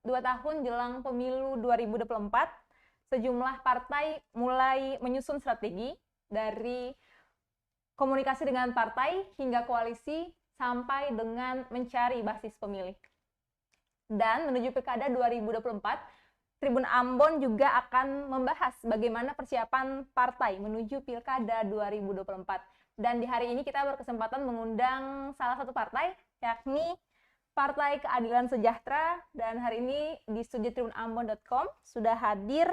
2 tahun jelang pemilu 2024, sejumlah partai mulai menyusun strategi dari komunikasi dengan partai hingga koalisi sampai dengan mencari basis pemilih. Dan menuju Pilkada 2024, Tribun Ambon juga akan membahas bagaimana persiapan partai menuju Pilkada 2024. Dan di hari ini kita berkesempatan mengundang salah satu partai, yakni Partai Keadilan Sejahtera. Dan hari ini di studio tribunambon.com sudah hadir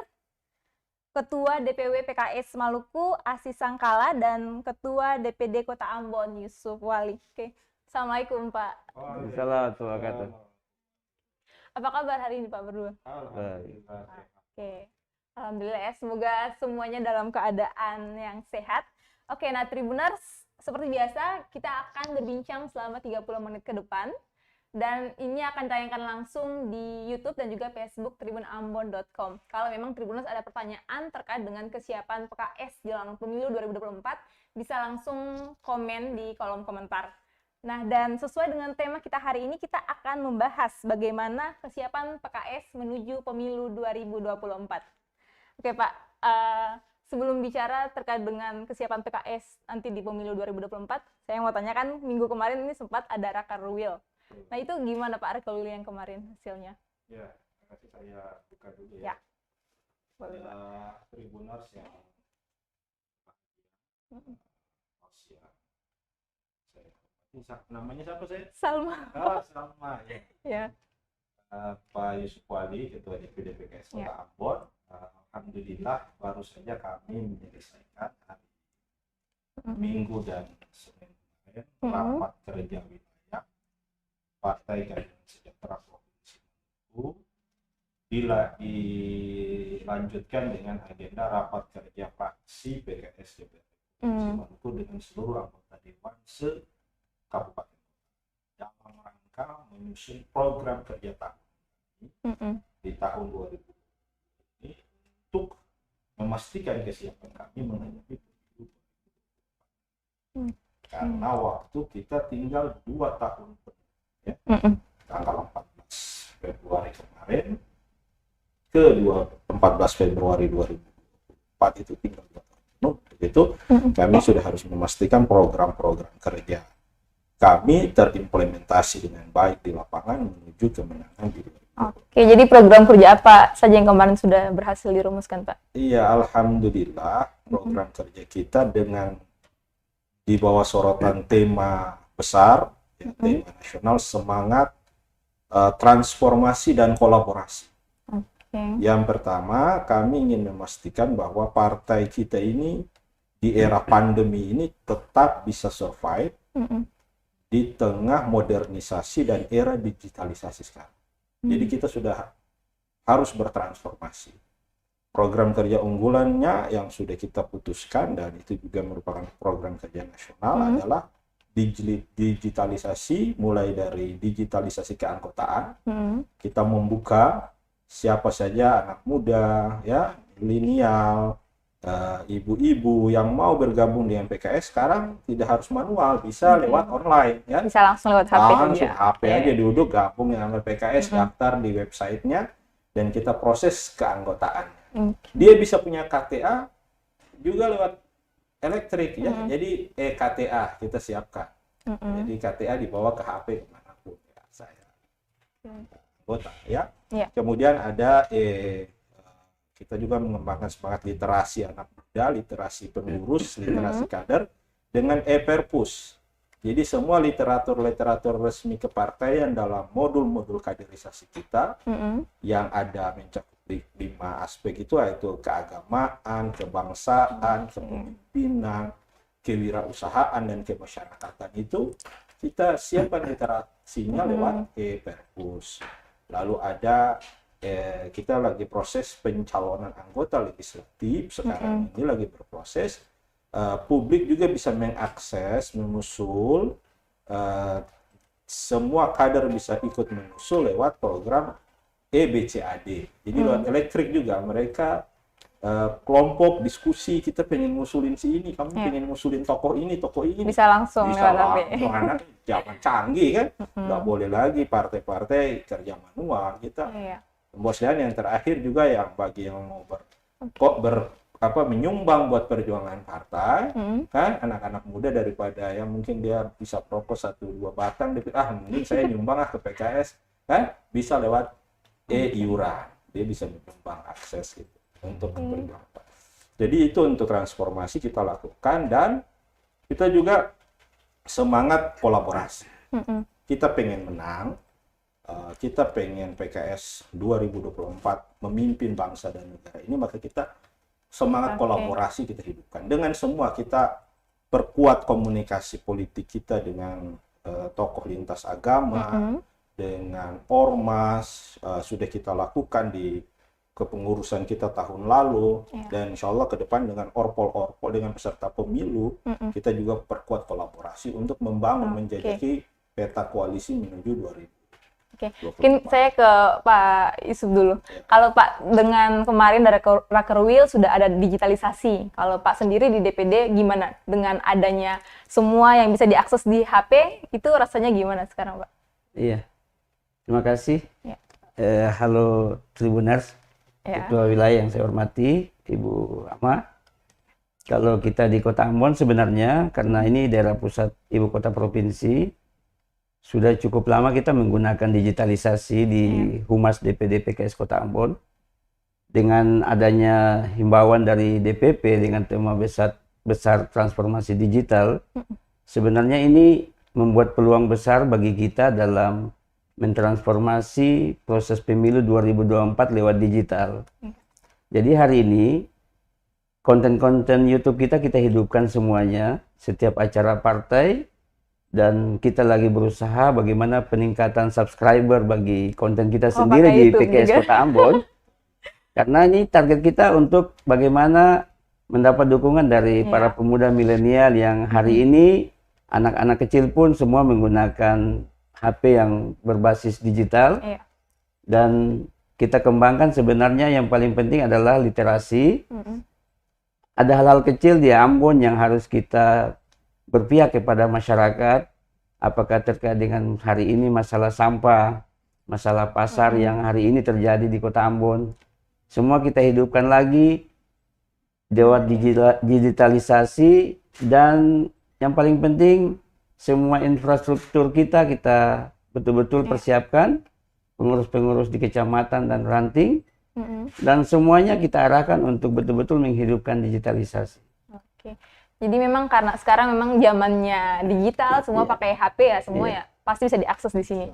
Ketua DPW PKS Maluku, Asis Sangkala, dan Ketua DPD Kota Ambon, Yusuf Wali. Oke. Assalamualaikum, Pak. Waalaikumsalam. Apa kabar hari ini, Pak, berdua? Alhamdulillah. Oke. Alhamdulillah ya, semoga semuanya dalam keadaan yang sehat. Oke, nah Tribuners, seperti biasa kita akan berbincang selama 30 menit ke depan. Dan ini akan ditayangkan langsung di YouTube dan juga Facebook tribunambon.com. Kalau memang Tribuners ada pertanyaan terkait dengan kesiapan PKS jelang pemilu 2024, bisa langsung komen di kolom komentar. Nah, dan sesuai dengan tema kita hari ini, kita akan membahas bagaimana kesiapan PKS menuju pemilu 2024. Oke, Pak. Sebelum bicara terkait dengan kesiapan PKS nanti di pemilu 2024, saya mau tanyakan, minggu kemarin ini sempat ada Rakerwil. Nah, itu gimana Pak Rakerwil yang kemarin hasilnya? Ya, terima kasih, saya buka dulu ya. Boleh, Pak. Tribuners yang namanya siapa saya? Salma. Salma ya. Ya. Pak Yusuf Wali, Ketua DPD PKS Kota Ambon. Alhamdulillah baru saja kami menyelesaikan hari Minggu dan Senin kemarin rapat kerja wilayah Partai Keadilan Sejahtera Provinsi Maluku, dilanjutkan dengan agenda rapat kerja fraksi PKS DPD Provinsi Maluku dengan seluruh anggota Dewan se-Kabupaten dalam rangka menyusun program kerja tahun di tahun 2020 ini untuk memastikan kesiapan kami menghadapi pemilu 2024. Karena waktu kita tinggal 2 tahun ya, tanggal 14 Februari kemarin ke 14 Februari 2024 itu tinggal 2 tahun penuh. Begitu kami sudah harus memastikan program-program kerja kami terimplementasi dengan baik di lapangan menuju kemenangan di 2024. Oke, jadi program kerja apa saja yang kemarin sudah berhasil dirumuskan, Pak? Iya, alhamdulillah program kerja kita dengan di bawah sorotan tema besar, ya, tema nasional semangat transformasi dan kolaborasi. Yang pertama, kami ingin memastikan bahwa partai kita ini di era pandemi ini tetap bisa survive di tengah modernisasi dan era digitalisasi sekarang. Jadi kita sudah harus bertransformasi. Program kerja unggulannya yang sudah kita putuskan dan itu juga merupakan program kerja nasional adalah digitalisasi, mulai dari digitalisasi keanggotaan. Kita membuka siapa saja anak muda, ya, milenial, ibu-ibu yang mau bergabung dengan PKS sekarang tidak harus manual, bisa lewat online, ya. Bisa langsung lewat HP langsung HP aja duduk gabung dengan PKS, daftar di websitenya dan kita proses keanggotaannya. Dia bisa punya KTA juga lewat elektrik, ya. Jadi KTA kita siapkan. Jadi KTA dibawa ke HP kemanapun, ya, saya anggota, ya. Kemudian ada kita juga mengembangkan semangat literasi anak muda, literasi pengurus, literasi kader dengan e-perpus. Jadi semua literatur-literatur resmi kepartaian dalam modul-modul kaderisasi kita yang ada mencakup 5 aspek itu, yaitu keagamaan, kebangsaan, kepemimpinan, kewirausahaan, dan kemasyarakatan itu kita siapkan literasinya lewat e-perpus. Lalu ada kita lagi proses pencalonan anggota legislatif sekarang ini lagi berproses. Publik juga bisa mengakses, mengusul, semua kader bisa ikut mengusul lewat program EBCAD. Jadi lewat elektrik juga mereka kelompok diskusi, kita pengen ngusulin si ini, kamu pengen ngusulin tokoh ini, Bisa langsung bisa lewat HP. langsung. Anak zaman canggih kan, nggak boleh lagi partai-partai kerja manual. Kita kemudian yang terakhir juga yang bagi yang mau menyumbang buat perjuangan partai, kan anak-anak muda daripada yang mungkin dia bisa propos 1-2 batang, mungkin saya nyumbang ke PKS, kan bisa lewat iuran, dia bisa menyumbang akses gitu untuk perjuangan. Jadi itu untuk transformasi kita lakukan, dan kita juga semangat kolaborasi. Kita pengen menang, kita pengen PKS 2024 memimpin bangsa dan negara ini, maka kita semangat kolaborasi kita hidupkan. Dengan semua kita perkuat komunikasi politik kita dengan tokoh lintas agama, dengan ormas, sudah kita lakukan di kepengurusan kita tahun lalu, dan insya Allah ke depan dengan orpol-orpol, dengan peserta pemilu, kita juga perkuat kolaborasi untuk membangun menjajaki peta koalisi menuju 2000. Mungkin saya ke Pak Yusuf dulu. Kalau Pak, dengan kemarin dari Rakerwil sudah ada digitalisasi. Kalau Pak sendiri di DPD gimana? Dengan adanya semua yang bisa diakses di HP, itu rasanya gimana sekarang, Pak? Iya, terima kasih. Halo Tribuners, Ketua Wilayah yang saya hormati, Ibu Ama. Kalau kita di Kota Ambon sebenarnya, karena ini daerah pusat ibu kota provinsi, sudah cukup lama kita menggunakan digitalisasi di Humas DPD PKS Kota Ambon. Dengan adanya himbauan dari DPP dengan tema besar transformasi digital, sebenarnya ini membuat peluang besar bagi kita dalam mentransformasi proses pemilu 2024 lewat digital. Jadi hari ini konten-konten YouTube kita hidupkan semuanya, setiap acara partai. Dan kita lagi berusaha bagaimana peningkatan subscriber bagi konten kita sendiri di PKS Kota Ambon. Karena ini target kita untuk bagaimana mendapat dukungan dari para pemuda milenial yang hari ini anak-anak kecil pun semua menggunakan HP yang berbasis digital. Dan kita kembangkan sebenarnya yang paling penting adalah literasi. Ada hal-hal kecil di Ambon yang harus kita berpihak kepada masyarakat, apakah terkait dengan hari ini masalah sampah, masalah pasar yang hari ini terjadi di Kota Ambon. Semua kita hidupkan lagi lewat digitalisasi, dan yang paling penting semua infrastruktur kita betul-betul persiapkan, pengurus-pengurus di kecamatan dan ranting, dan semuanya kita arahkan untuk betul-betul menghidupkan digitalisasi. Jadi memang karena sekarang memang zamannya digital, semua pakai HP ya, semua ya pasti bisa diakses di sini.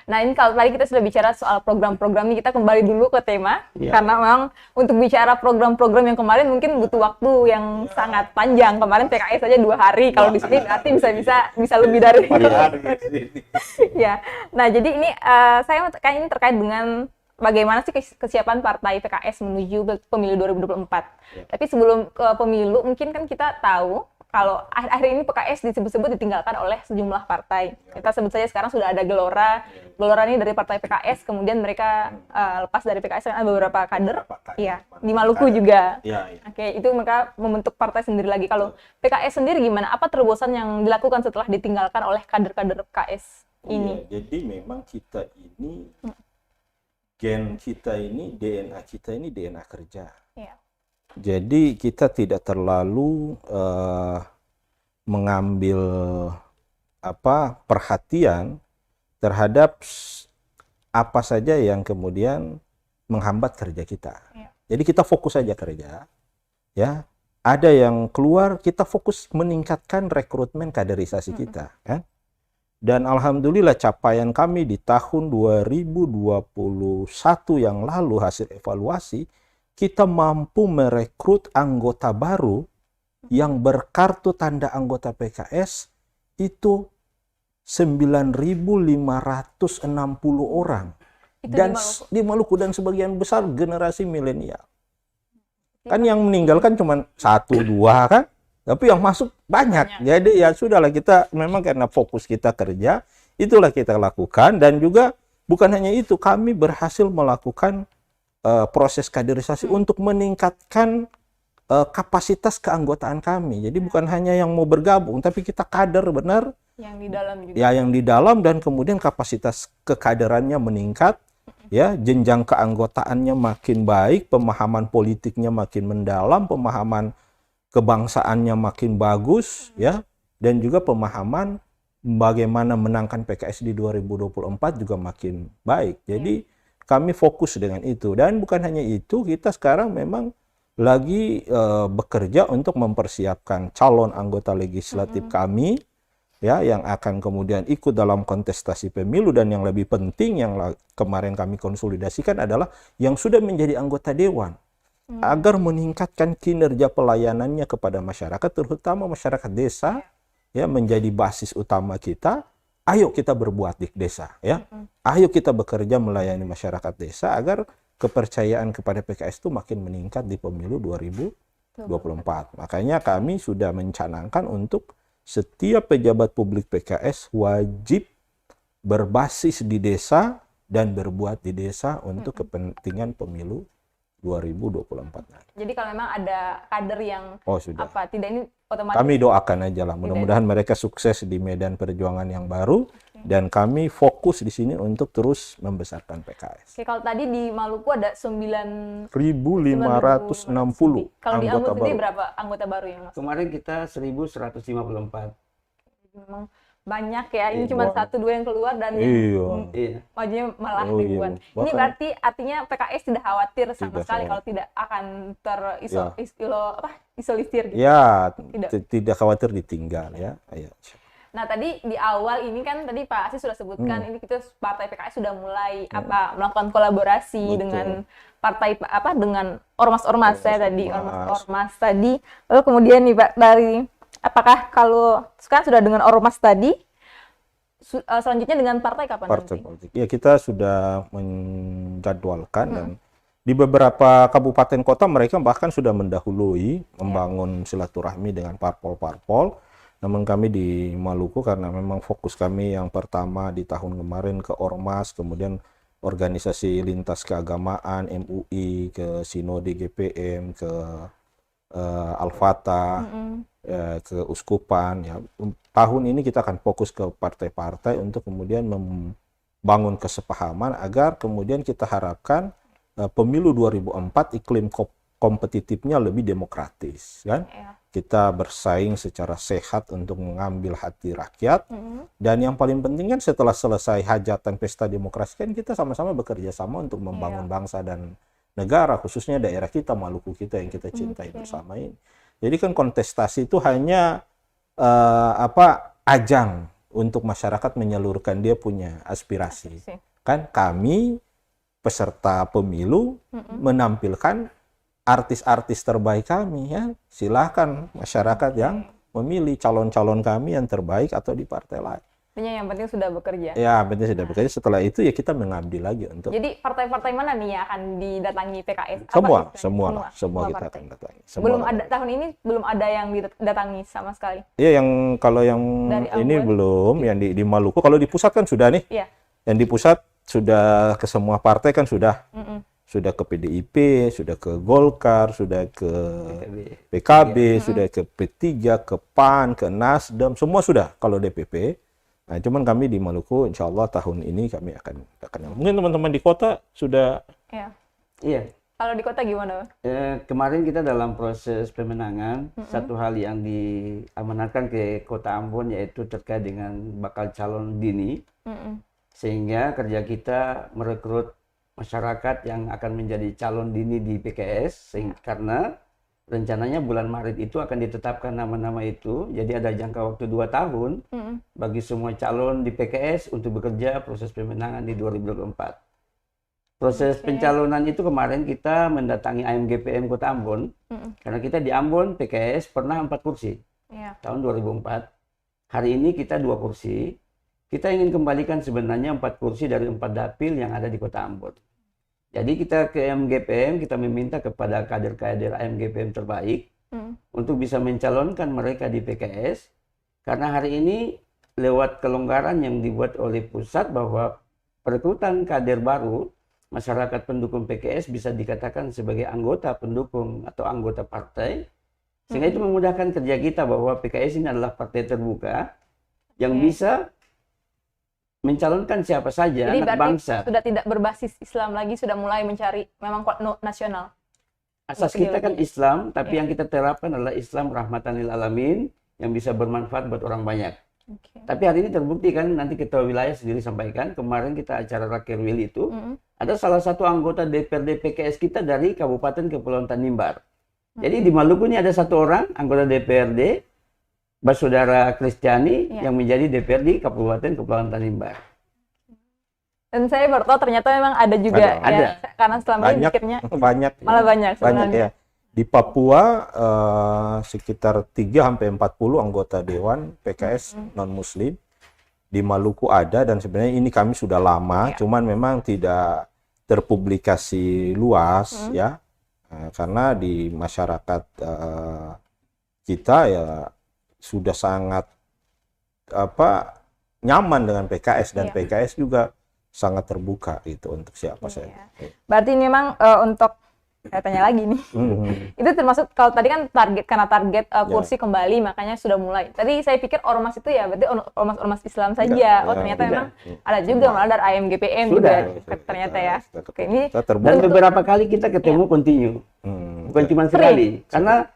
Nah ini kalau tadi kita sudah bicara soal program-program ini, kita kembali dulu ke tema, karena memang untuk bicara program-program yang kemarin mungkin butuh waktu yang sangat panjang. Kemarin PKS saja 2 hari, kalau di sini berarti bisa lebih dari Nah jadi ini saya ini terkait dengan bagaimana sih kesiapan partai PKS menuju pemilu 2024. Tapi sebelum ke pemilu, mungkin kan kita tahu kalau akhir-akhir ini PKS disebut-sebut ditinggalkan oleh sejumlah partai. Kita sebut saja sekarang sudah ada Gelora. Gelora ini dari partai PKS, kemudian mereka lepas dari PKS dengan beberapa kader. Di Maluku juga. Itu mereka membentuk partai sendiri lagi. Kalau PKS sendiri gimana? Apa terobosan yang dilakukan setelah ditinggalkan oleh kader-kader PKS ini? Jadi memang kita ini gen kita ini, DNA kita ini DNA kerja. Jadi kita tidak terlalu mengambil perhatian terhadap apa saja yang kemudian menghambat kerja kita. Jadi kita fokus saja kerja, ya. Ada yang keluar, kita fokus meningkatkan rekrutmen kaderisasi kita, kan? Dan alhamdulillah capaian kami di tahun 2021 yang lalu, hasil evaluasi, kita mampu merekrut anggota baru yang berkartu tanda anggota PKS itu 9.560 orang. Dan di Maluku, dan sebagian besar generasi milenial. Kan yang meninggalkan cuma 1-2 kan? Tapi yang masuk banyak. Jadi ya sudahlah, kita memang karena fokus kita kerja, itulah kita lakukan. Dan juga bukan hanya itu, kami berhasil melakukan proses kaderisasi untuk meningkatkan kapasitas keanggotaan kami. Jadi bukan hanya yang mau bergabung, tapi kita kader benar. Yang di dalam juga. Ya, yang di dalam, dan kemudian kapasitas kekaderannya meningkat. Ya, jenjang keanggotaannya makin baik, pemahaman politiknya makin mendalam, pemahaman kebangsaannya makin bagus, ya, dan juga pemahaman bagaimana menangkan PKS di 2024 juga makin baik. Jadi kami fokus dengan itu, dan bukan hanya itu, kita sekarang memang lagi bekerja untuk mempersiapkan calon anggota legislatif kami, ya, yang akan kemudian ikut dalam kontestasi pemilu, dan yang lebih penting yang kemarin kami konsolidasikan adalah yang sudah menjadi anggota dewan, agar meningkatkan kinerja pelayanannya kepada masyarakat, terutama masyarakat desa, ya, menjadi basis utama kita. Ayo kita berbuat di desa, ya. Ayo kita bekerja melayani masyarakat desa agar kepercayaan kepada PKS itu makin meningkat di pemilu 2024. Makanya kami sudah mencanangkan untuk setiap pejabat publik PKS wajib berbasis di desa dan berbuat di desa untuk kepentingan pemilu 2024 nanti. Jadi kalau memang ada kader yang tidak ini otomatis kami doakan aja lah, mudah-mudahan mereka sukses di medan perjuangan yang baru, dan kami fokus di sini untuk terus membesarkan PKS. Oke, kalau tadi di Maluku ada 9.560. 1.560 Kalau di anggota Ambon sendiri baru. berapa anggota baru yang masuk? Kemarin kita 1.154. Memang banyak ya, ini cuma 1-2 yang keluar dan yang majunya malah ribuan. Ini berarti artinya PKS tidak khawatir sama sekali kalau tidak akan terisolisir gitu. Ya, tidak khawatir ditinggal ya. Nah, tadi di awal ini kan tadi Pak Asis sudah sebutkan ini kita partai PKS sudah mulai melakukan kolaborasi dengan partai dengan ormas-ormas ormas tadi. Lalu kemudian nih Pak, dari apakah kalau sekarang sudah dengan ormas tadi, selanjutnya dengan partai kapan partai nanti? politik. Ya, kita sudah menjadwalkan dan di beberapa kabupaten kota mereka bahkan sudah mendahului membangun silaturahmi dengan parpol-parpol. Namun kami di Maluku karena memang fokus kami yang pertama di tahun kemarin ke ormas, kemudian organisasi lintas keagamaan, MUI, ke Sinode GPM, ke Al-Fatah, ke Uskupan, ya. Tahun ini kita akan fokus ke partai-partai untuk kemudian membangun kesepahaman agar kemudian kita harapkan pemilu 2004 iklim kompetitifnya lebih demokratis, kan? Kita bersaing secara sehat untuk mengambil hati rakyat, dan yang paling penting kan setelah selesai hajatan pesta demokrasi kan kita sama-sama bekerja sama untuk membangun bangsa dan negara, khususnya daerah kita, Maluku kita yang kita cintai bersama ini. Jadi kan kontestasi itu hanya ajang untuk masyarakat menyalurkan dia punya aspirasi. Kan kami peserta pemilu menampilkan artis-artis terbaik kami, ya. Silahkan masyarakat yang memilih calon-calon kami yang terbaik atau di partai lain. Yang penting sudah bekerja. Ya, penting sudah bekerja. Setelah itu ya kita mengabdi lagi untuk. Jadi partai-partai mana nih yang akan didatangi PKS? Semua kita akan datangi. Tahun ini belum ada yang didatangi sama sekali. Iya, kalau yang ini belum, yang di Maluku. Kalau di pusat kan sudah nih. Iya. Yang di pusat sudah ke semua partai kan sudah. Sudah ke PDIP, sudah ke Golkar, sudah ke PKB, sudah ke P3, ke PAN, ke Nasdem, semua sudah kalau DPP. Nah, cuman kami di Maluku, insya Allah tahun ini kami akan mungkin teman-teman di kota sudah. Iya. Kalau di kota gimana? Kemarin kita dalam proses pemenangan, satu hal yang diamanatkan ke Kota Ambon yaitu terkait dengan bakal calon dini, sehingga kerja kita merekrut masyarakat yang akan menjadi calon dini di PKS, karena rencananya bulan Maret itu akan ditetapkan nama-nama itu. Jadi ada jangka waktu 2 tahun bagi semua calon di PKS untuk bekerja proses pemenangan di 2024. Proses pencalonan itu kemarin kita mendatangi AMGPM Kota Ambon, karena kita di Ambon PKS pernah 4 kursi tahun 2004. Hari ini kita 2 kursi. Kita ingin kembalikan sebenarnya 4 kursi dari 4 dapil yang ada di Kota Ambon. Jadi kita ke AMGPM, kita meminta kepada kader-kader AMGPM terbaik untuk bisa mencalonkan mereka di PKS, karena hari ini lewat kelonggaran yang dibuat oleh pusat bahwa perekrutan kader baru masyarakat pendukung PKS bisa dikatakan sebagai anggota pendukung atau anggota partai, sehingga itu memudahkan kerja kita bahwa PKS ini adalah partai terbuka yang bisa mencalonkan siapa saja Jadi anak bangsa. Sudah tidak berbasis Islam lagi, sudah mulai mencari memang nasional. Asas kita kan Islam, tapi yang kita terapkan adalah Islam rahmatan lil alamin yang bisa bermanfaat buat orang banyak. Tapi hari ini terbukti kan, nanti Ketua Wilayah sendiri sampaikan, kemarin kita acara Rakerwil itu, ada salah satu anggota DPRD PKS kita dari Kabupaten Kepulauan Tanimbar. Jadi di Maluku ini ada satu orang anggota DPRD, Basudara Kristiani, yang menjadi DPRD Kabupaten Kepulauan Tanimbar. Dan saya baru tahu ternyata memang ada juga ada. Karena selama ini pikirnya malah banyak ya. Di Papua sekitar 3-40 anggota Dewan PKS non-Muslim. Di Maluku ada, dan sebenarnya ini kami sudah lama, cuman memang tidak terpublikasi luas ya, karena di masyarakat kita ya sudah sangat nyaman dengan PKS, dan PKS juga sangat terbuka itu untuk siapa saja. Berarti ini memang untuk saya tanya lagi nih. Itu termasuk, kalau tadi kan target kursi kembali, makanya sudah mulai. Tadi saya pikir ormas itu ya berarti ormas Islam saja. Ternyata memang ada juga, malah dari AMGPM juga ternyata ya. Oke, ini dan beberapa kali kita ketemu kontinu. Bukan cuma sekali. Karena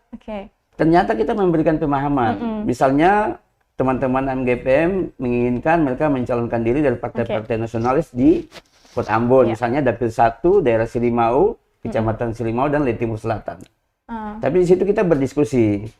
ternyata kita memberikan pemahaman. Misalnya teman-teman AMGPM menginginkan mereka mencalonkan diri dari partai-partai nasionalis di Kota Ambon. Misalnya Dapil 1 daerah Silimau, Kecamatan Silimau dan Timur Selatan. Tapi di situ kita berdiskusi.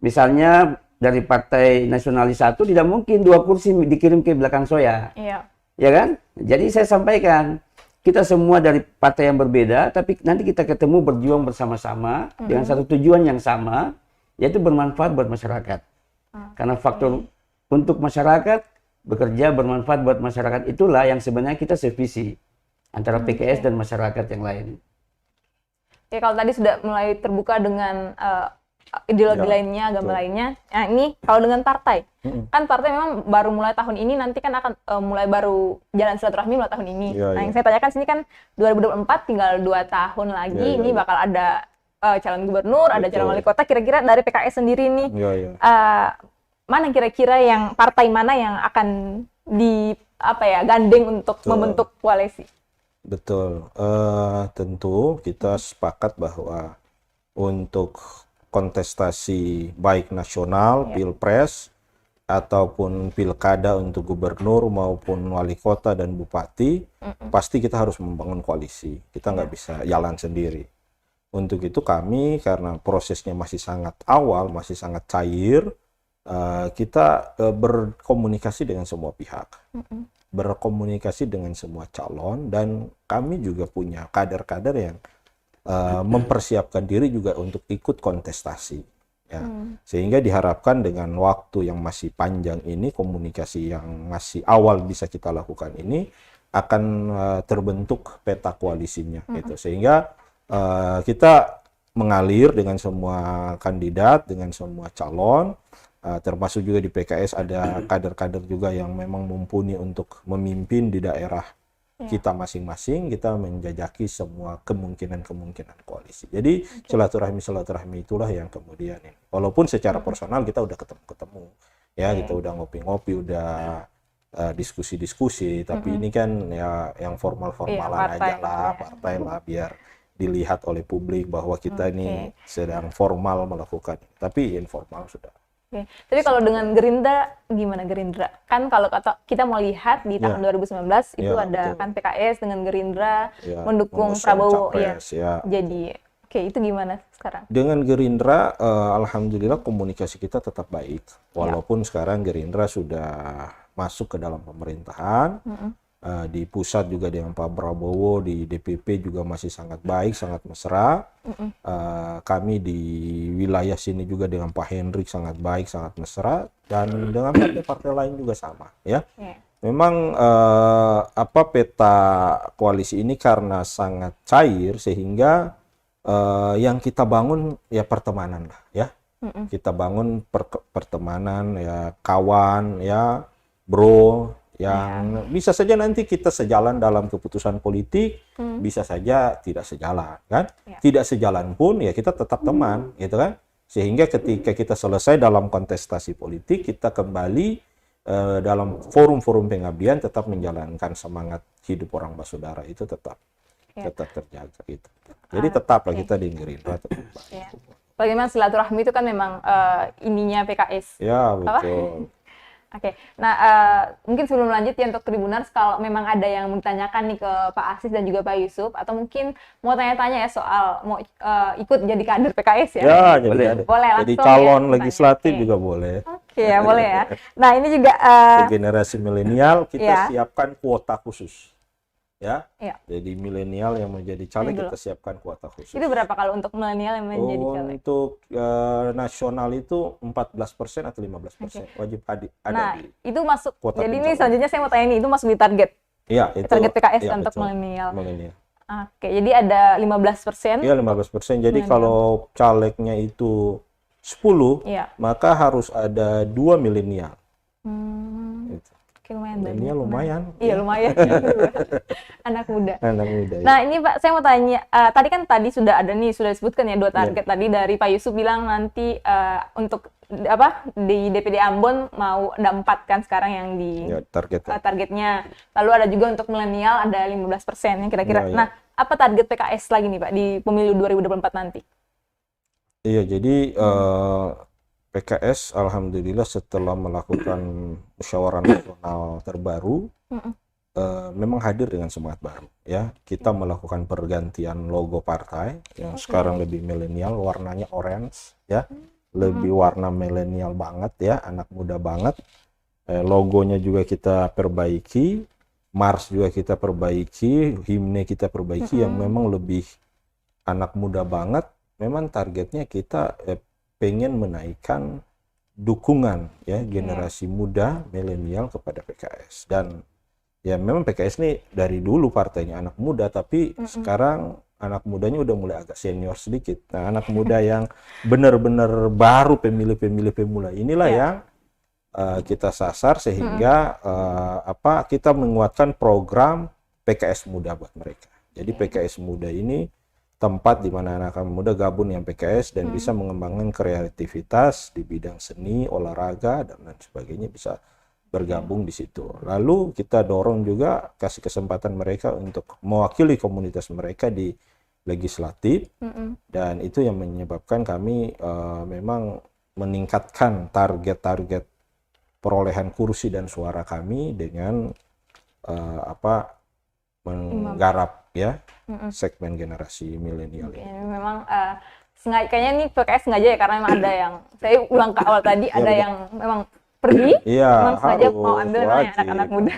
Misalnya dari partai nasionalis 1 tidak mungkin 2 kursi dikirim ke belakang soya. Ya kan? Jadi saya sampaikan, kita semua dari partai yang berbeda, tapi nanti kita ketemu berjuang bersama-sama dengan satu tujuan yang sama, yaitu bermanfaat buat masyarakat. Karena faktor untuk masyarakat, bekerja bermanfaat buat masyarakat, itulah yang sebenarnya kita sevisi antara PKS dan masyarakat yang lain. Ya, kalau tadi sudah mulai terbuka dengan ideologi lainnya, agama lainnya. Nah, ini kalau dengan partai, kan partai memang baru mulai tahun ini, nanti kan akan mulai baru jalan silaturahmi mulai tahun ini. Nah, yang saya tanyakan sini kan 2024 tinggal 2 tahun lagi, ini bakal ada calon gubernur, ada calon wali kota. Kira-kira dari PKS sendiri nih, mana kira-kira yang partai mana yang akan gandeng untuk membentuk koalisi? Betul, tentu kita sepakat bahwa untuk kontestasi baik nasional, pilpres, ataupun pilkada untuk gubernur maupun wali kota dan bupati, pasti kita harus membangun koalisi. Kita nggak bisa jalan sendiri. Untuk itu kami, karena prosesnya masih sangat awal, masih sangat cair, kita berkomunikasi dengan semua pihak. Berkomunikasi dengan semua calon, dan kami juga punya kader-kader yang mempersiapkan diri juga untuk ikut kontestasi ya. Sehingga diharapkan dengan waktu yang masih panjang ini, komunikasi yang masih awal bisa kita lakukan ini akan terbentuk peta koalisinya gitu. Sehingga kita mengalir dengan semua kandidat, dengan semua calon, termasuk juga di PKS ada kader-kader juga yang memang mumpuni untuk memimpin di daerah kita masing-masing. Kita menjajaki semua kemungkinan-kemungkinan koalisi. Jadi silaturahmi itulah yang kemudian ini. Walaupun secara personal kita udah ketemu-ketemu, ya kita udah ngopi-ngopi, udah diskusi-diskusi, tapi ini kan ya yang formal-formalan aja lah, partai lah, biar dilihat oleh publik bahwa kita ini sedang formal melakukan, tapi informal sudah. Tapi kalau dengan Gerindra, gimana Gerindra? Kan kalau kita mau lihat di tahun 2019 itu ada kan PKS dengan Gerindra mendukung Prabowo jadi itu gimana sekarang? Dengan Gerindra, alhamdulillah komunikasi kita tetap baik. Walaupun sekarang Gerindra sudah masuk ke dalam pemerintahan, di pusat juga dengan Pak Prabowo, di DPP juga masih sangat baik, sangat mesra. Kami di wilayah sini juga dengan Pak Hendrik sangat baik, sangat mesra, dan dengan partai-partai lain juga sama ya. Memang peta koalisi ini karena sangat cair, sehingga yang kita bangun ya pertemanan lah ya. Kita bangun pertemanan ya, kawan ya, bro, yang bisa saja nanti kita sejalan dalam keputusan politik, bisa saja tidak sejalan, kan? Tidak sejalan pun ya kita tetap teman, gitu kan? Sehingga ketika kita selesai dalam kontestasi politik, kita kembali dalam forum-forum pengabdian tetap menjalankan semangat hidup orang Basudara itu tetap terjaga gitu. Jadi tetaplah kita di Gerindra tetap. Bagaimana silaturahmi itu kan memang ininya PKS. Ya, betul. Oke, nah mungkin sebelum lanjut ya untuk Tribuners, kalau memang ada yang mau ditanyakan nih ke Pak Asis dan juga Pak Yusuf, atau mungkin mau tanya-tanya ya soal mau ikut jadi kader PKS ya? Ya, boleh jadi langsung calon ya, legislatif juga boleh. Oke, ya boleh ya. Nah ini juga generasi milenial kita siapkan kuota khusus. Ya, jadi milenial yang menjadi caleg kita siapkan kuota khusus. Itu berapa kalau untuk milenial yang menjadi caleg? Untuk nasional itu 14% atau 15% wajib ada. Nah, itu masuk. Kuota jadi ini selanjutnya saya mau tanya nih, itu masuk di target? Iya, itu. Target PKS untuk milenial. Oke, jadi ada 15%? Iya, 15%. Jadi kalau calegnya itu 10, maka harus ada 2 milenial. Lumayan. Lumayan. Iya, lumayan. Anak muda. Anak muda. Nah, ini Pak, saya mau tanya, tadi sudah ada nih, sudah disebutkan ya 2 target tadi dari Pak Yusuf bilang nanti untuk di DPD Ambon mau ada 4 kan sekarang yang di targetnya. Lalu ada juga untuk milenial ada 15% yang kira-kira. Nah, apa target PKS lagi nih Pak di pemilu 2024 nanti? Iya, jadi PKS alhamdulillah setelah melakukan musyawarah nasional terbaru memang hadir dengan semangat baru ya. Kita melakukan pergantian logo partai yang sekarang lebih milenial, warnanya orange ya. Lebih warna milenial banget ya, anak muda banget. Logonya juga kita perbaiki, Mars juga kita perbaiki, himne kita perbaiki yang memang lebih anak muda banget. Memang targetnya kita pengen menaikkan dukungan ya generasi muda milenial kepada PKS. Dan ya memang PKS ini dari dulu partainya anak muda, tapi sekarang anak mudanya udah mulai agak senior sedikit. Nah, anak muda yang benar-benar baru pemilih-pemilih pemula inilah yang kita sasar sehingga kita menguatkan program PKS Muda buat mereka. Jadi PKS Muda ini tempat di mana anak muda gabung yang PKS dan bisa mengembangkan kreativitas di bidang seni, olahraga dan lain sebagainya, bisa bergabung di situ. Lalu kita dorong juga kasih kesempatan mereka untuk mewakili komunitas mereka di legislatif dan itu yang menyebabkan kami memang meningkatkan target-target perolehan kursi dan suara kami dengan menggarap ya segmen generasi milenial ini. Memang kayaknya nih PKS sengaja ya, karena memang ada yang saya ulang ke awal tadi, ada yang memang pergi, memang sengaja mau ambil anak-anak muda.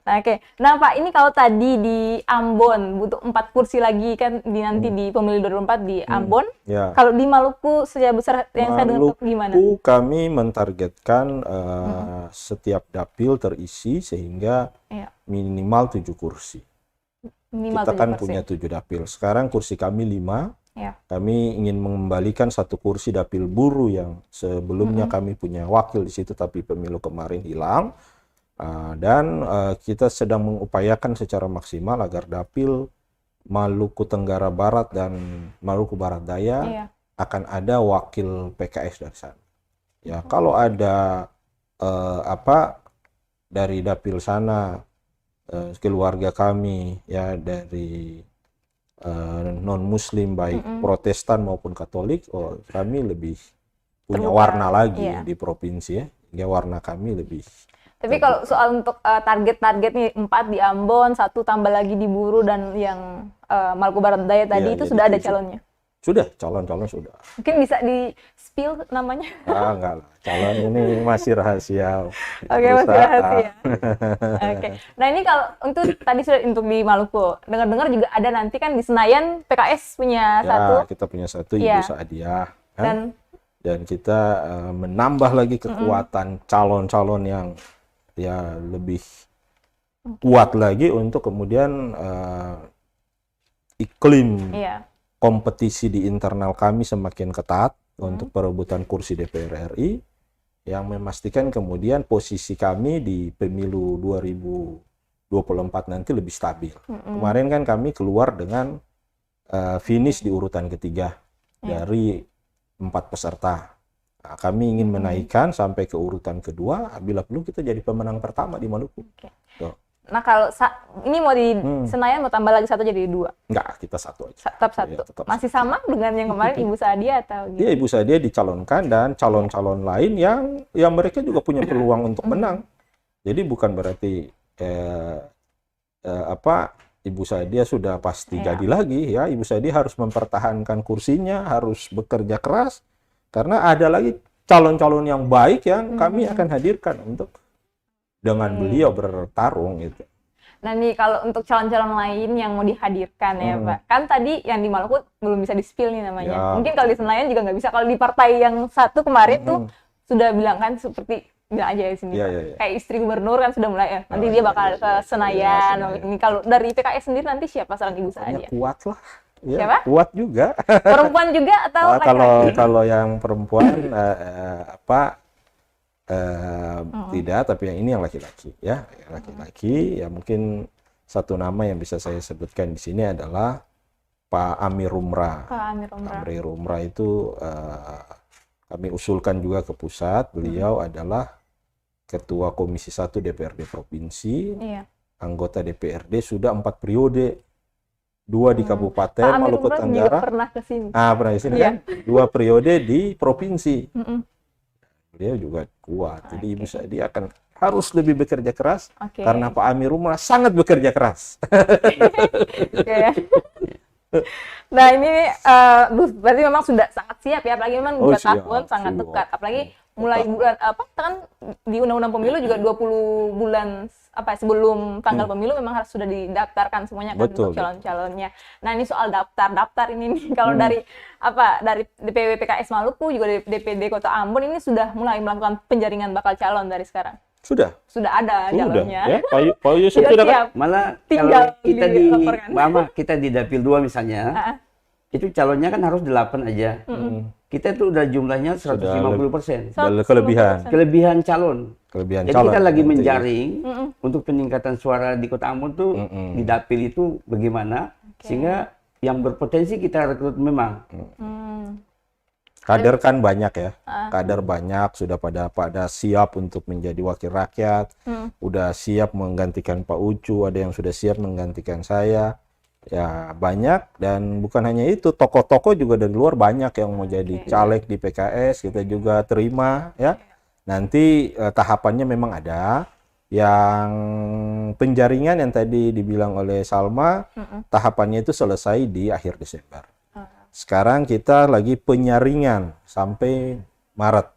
Nah, nah Pak, ini kalau tadi di Ambon butuh 4 kursi lagi kan nanti di pemilu 2024 di Ambon. Kalau di Maluku secara besar yang saya dengar gimana? Maluku kami mentargetkan setiap dapil terisi sehingga minimal 7 kursi. Kita kan punya 7 dapil. Sekarang kursi kami 5. Kami ingin mengembalikan 1 kursi dapil buruh yang sebelumnya kami punya wakil di situ tapi pemilu kemarin hilang. Dan kita sedang mengupayakan secara maksimal agar dapil Maluku Tenggara Barat dan Maluku Barat Daya akan ada wakil PKS dari sana. Ya, kalau ada dari dapil sana keluarga kami ya dari non Muslim baik Protestan maupun Katolik, kami lebih punya warna lagi di provinsi ya, hingga warna kami lebih. Tapi kalau soal untuk target-target nih 4 di Ambon, 1 tambah lagi di Buru dan yang Maluku Barat Daya tadi itu sudah ada calonnya? Sudah, calon-calon sudah. Mungkin bisa di-spill namanya? Enggak lah, calon ini masih rahasia. Oke, masih rahasia. Oke. Nah ini kalau untuk tadi sudah untuk di Maluku, dengar-dengar juga ada nanti kan di Senayan PKS punya satu. Kita punya satu, Ibu Saadiah. Kan? Dan kita menambah lagi kekuatan calon-calon yang ya lebih kuat lagi untuk kemudian iklim kompetisi di internal kami semakin ketat untuk perebutan kursi DPR RI yang memastikan kemudian posisi kami di pemilu 2024 nanti lebih stabil. Kemarin kan kami keluar dengan finish di urutan ketiga dari 4 peserta. Nah, kami ingin menaikkan sampai ke urutan kedua, bila perlu kita jadi pemenang pertama di Maluku. Tuh. Nah kalau ini mau di Senayan mau tambah lagi 1 jadi 2? Enggak, kita 1 aja. Tetap 1. Ya, tetap masih sama dengan yang kemarin Ibu Sadia atau gitu? Iya, Ibu Sadia dicalonkan dan calon-calon lain yang mereka juga punya peluang untuk menang. Jadi bukan berarti Ibu Sadia sudah pasti jadi lagi ya. Ibu Sadia harus mempertahankan kursinya, harus bekerja keras karena ada lagi calon-calon yang baik yang kami akan hadirkan untuk dengan beliau bertarung gitu. Nah nih kalau untuk calon-calon lain yang mau dihadirkan ya Pak, kan tadi yang di Maluku belum bisa di-spill nih namanya. Ya. Mungkin kalau di Senayan juga nggak bisa. Kalau di partai yang satu kemarin tuh sudah bilang kan seperti bilang aja di sini. Kayak istri gubernur kan sudah mulai nanti dia bakal ke Senayan. Ini kalau dari PKS sendiri nanti siapa saran Ibu Sadia? Kuat lah. Ya, siapa? Kuat juga. Perempuan juga atau laki-laki? Kalau yang perempuan tidak, tapi yang ini yang laki-laki ya. Laki-laki ya mungkin satu nama yang bisa saya sebutkan di sini adalah Pak Amir Rumrah. Pak Amir Rumrah. Amir Rumrah itu kami usulkan juga ke pusat. Beliau adalah Ketua Komisi 1 DPRD Provinsi, anggota DPRD sudah 4 periode, 2 di Kabupaten Maluku Tenggara. Pernah ke sini. Pernah ke sini kan? 2 periode di provinsi. Beliau juga kuat. Jadi Ibu Sadia akan harus lebih bekerja keras karena Pak Amir Rumrah sangat bekerja keras. Nah ini berarti memang sudah sangat siap ya, apalagi memang 2 tahun sangat dekat, apalagi mulai bulan kan di Undang-Undang Pemilu juga 20 bulan sebelum tanggal pemilu memang harus sudah didaftarkan semuanya kan untuk calon-calonnya. Nah ini soal daftar ini nih kalau dari DPW PKS Maluku juga dari DPD Kota Ambon ini sudah mulai melakukan penjaringan bakal calon dari sekarang. Sudah ada calonnya. Ya, Pak Yusuf sudah kan? Malah tinggal kalau kita di Dapil 2 misalnya, itu calonnya kan harus 8 aja. Kita itu udah jumlahnya 150%. Kelebihan calon. Jadi kita lagi menjaring untuk peningkatan suara di Kota Ambon tuh di Dapil itu bagaimana sehingga yang berpotensi kita rekrut memang. Kader kan banyak ya, kader banyak sudah pada siap untuk menjadi wakil rakyat, udah siap menggantikan Pak Ucu, ada yang sudah siap menggantikan saya, ya banyak dan bukan hanya itu, tokoh-tokoh juga dari luar banyak yang mau jadi caleg di PKS, kita juga terima ya. Nanti tahapannya memang ada, yang penjaringan yang tadi dibilang oleh Salma, tahapannya itu selesai di akhir Desember. Sekarang kita lagi penyaringan sampai Maret.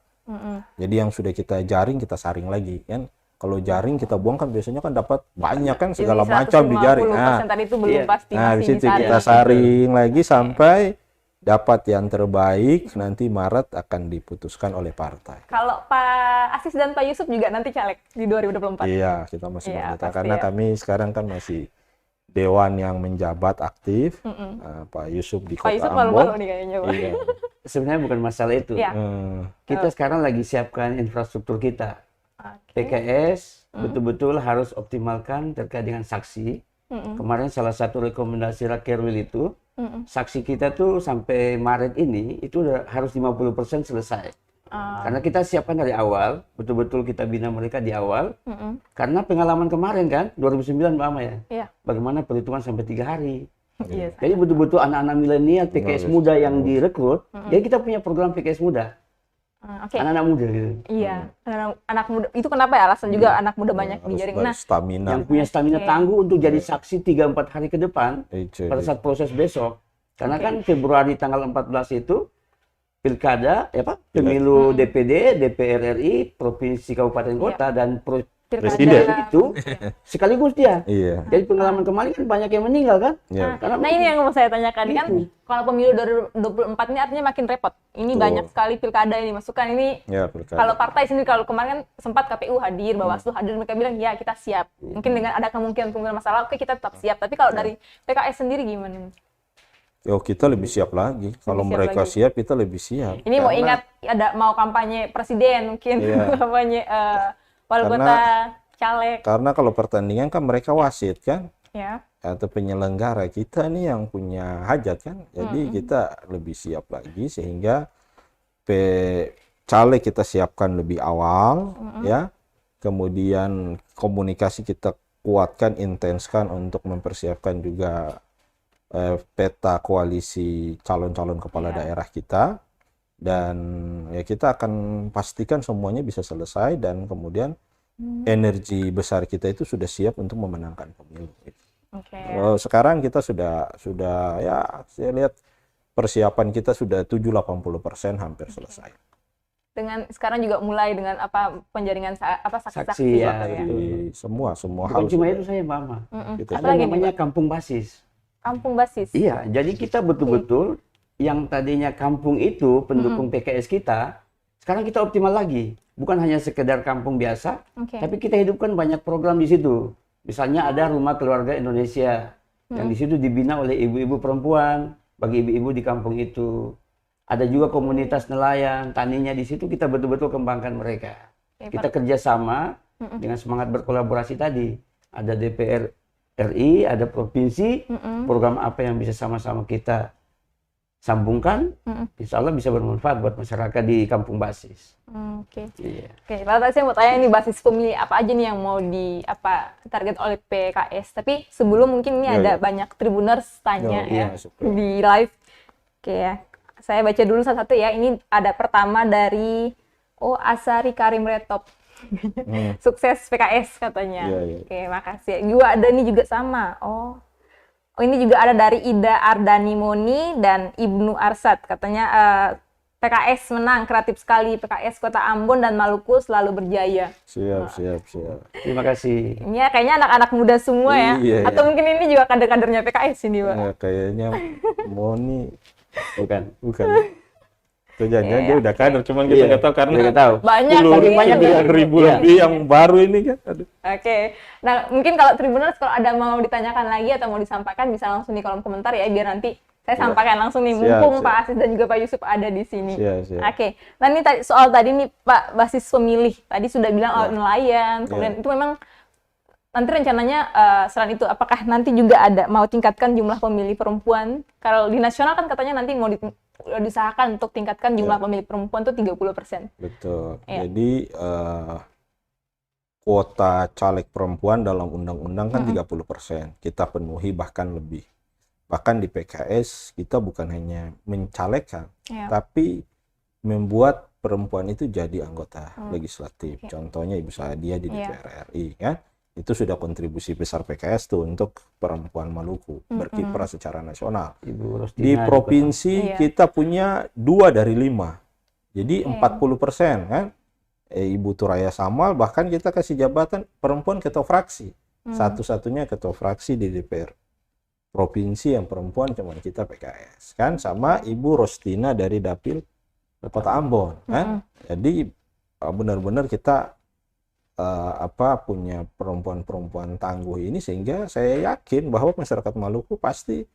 Jadi yang sudah kita jaring kita saring lagi kan. Kalau jaring kita buang kan biasanya kan dapat banyak kan segala macam di jaring. Tadi itu belum pasti. Nah, di situ kita saring lagi sampai dapat yang terbaik, nanti Maret akan diputuskan oleh partai. Kalau Pak Asis dan Pak Yusuf juga nanti caleg di 2024? Iya, kita masih mendata karena kami sekarang kan masih Dewan yang menjabat aktif, Pak Yusuf di Kota Ambon. Pak Yusuf malu-malu nih kayaknya, Pak. Iya. Sebenarnya bukan masalah itu. Kita sekarang lagi siapkan infrastruktur kita. PKS betul-betul harus optimalkan terkait dengan saksi. Kemarin salah satu rekomendasi Rakerwil itu, saksi kita tuh sampai Maret ini itu udah harus 50% selesai. Karena kita siapkan dari awal, betul-betul kita bina mereka di awal. Karena pengalaman kemarin kan, 2009 Mbak Ama ya, bagaimana perhitungan sampai 3 hari. Jadi betul-betul anak-anak milenial PKS muda yang direkrut, jadi kita punya program PKS muda. Anak-anak muda gitu. Iya, anak muda. Itu kenapa ya alasan juga anak muda banyak dijaring. Nah, yang punya stamina tangguh untuk jadi saksi 3-4 hari ke depan pada saat proses besok. Karena kan Februari tanggal 14 itu pilkada, pemilu DPD, DPR RI, provinsi, kabupaten, kota, dan presiden itu sekaligus dia. Jadi pengalaman kemarin kan banyak yang meninggal kan. Nah ini yang mau saya tanyakan kan, kalau pemilu 2024 ini artinya makin repot. Ini banyak sekali pilkada yang dimasukkan ini. Kalau partai sendiri, kalau kemarin kan sempat KPU hadir, Bawaslu hadir, mereka bilang ya kita siap. Mungkin dengan ada kemungkinan masalah, oke kita tetap siap. Tapi kalau dari PKS sendiri gimana? Oh, kita lebih siap lagi. Kalau mereka siap, kita lebih siap. Ini mau ingat mau kampanye presiden mungkin, kampanye wali kota, caleg. Karena kalau pertandingan kan mereka wasit kan, ya. Atau penyelenggara, kita nih yang punya hajat kan. Jadi kita lebih siap lagi sehingga caleg kita siapkan lebih awal, ya. Kemudian komunikasi kita kuatkan, intenskan untuk mempersiapkan juga peta koalisi calon-calon kepala daerah kita, dan ya kita akan pastikan semuanya bisa selesai dan kemudian energi besar kita itu sudah siap untuk memenangkan pemilu. Sekarang kita sudah ya, saya lihat persiapan kita sudah 70-80% hampir selesai. Dengan sekarang juga mulai dengan penjaringan saksi-saksi ya, semua hal. Cuma itu saya Mama. Ada namanya kampung basis. Kampung basis. Iya, jadi kita betul-betul yang tadinya kampung itu pendukung PKS kita, sekarang kita optimal lagi. Bukan hanya sekedar kampung biasa, tapi kita hidupkan banyak program di situ. Misalnya ada Rumah Keluarga Indonesia yang di situ dibina oleh ibu-ibu perempuan bagi ibu-ibu di kampung itu. Ada juga komunitas nelayan, taninya di situ kita betul-betul kembangkan mereka. Kita kerjasama dengan semangat berkolaborasi tadi. Ada DPR RI, ada provinsi, program apa yang bisa sama-sama kita sambungkan, insya Allah bisa bermanfaat buat masyarakat di kampung basis. Oke. Lalu tadi saya mau tanya ini basis pemilih apa aja nih yang mau target oleh PKS. Tapi sebelum mungkin ini ada banyak Tribuners tanya di live. Saya baca dulu satu-satu ya. Ini ada pertama dari Asari Karim Retop. Sukses PKS katanya. Oke, makasih. Juga ada ini juga sama. Ini juga ada dari Ida Ardani Moni dan Ibnu Arsad. Katanya PKS menang, kreatif sekali. PKS Kota Ambon dan Maluku selalu berjaya. Siap. Terima kasih. Ini kayaknya anak-anak muda semua ya. Atau mungkin ini juga kader-kadernya PKS ini, Pak. Kayaknya Moni bukan. Itu jangan dia udah kader, cuman kita nggak tahu karena banyak ribu lebih yang baru ini kan. Oke. Nah, mungkin kalau Tribuners kalau ada mau ditanyakan lagi atau mau disampaikan bisa langsung di kolom komentar ya, biar nanti saya sampaikan langsung nih, mumpung Pak Asis dan juga Pak Yusuf ada di sini. Oke. Nah, ini soal tadi nih Pak, basis pemilih. Tadi sudah bilang nelayan, kemudian itu memang nanti rencananya selain itu apakah nanti juga ada mau tingkatkan jumlah pemilih perempuan? Kalau di nasional kan katanya nanti mau diusahakan untuk tingkatkan jumlah pemilih perempuan tuh 30%. Betul. Jadi kuota caleg perempuan dalam undang-undang kan 30%. Kita penuhi bahkan lebih. Bahkan di PKS kita bukan hanya mencalekkan, tapi membuat perempuan itu jadi anggota legislatif. Contohnya Ibu Sadia di DPR RI kan. Itu sudah kontribusi besar PKS tuh untuk perempuan Maluku berkiprah secara nasional. Di provinsi kita punya 2 dari 5, jadi 40% kan. Ibu Turaya Samal bahkan kita kasih jabatan perempuan ketua fraksi, satu-satunya ketua fraksi di DPR provinsi yang perempuan cuma kita PKS kan, sama Ibu Rostina dari Dapil Kota Ambon kan. Jadi benar-benar kita punya perempuan-perempuan tangguh ini, sehingga saya yakin bahwa masyarakat Maluku pasti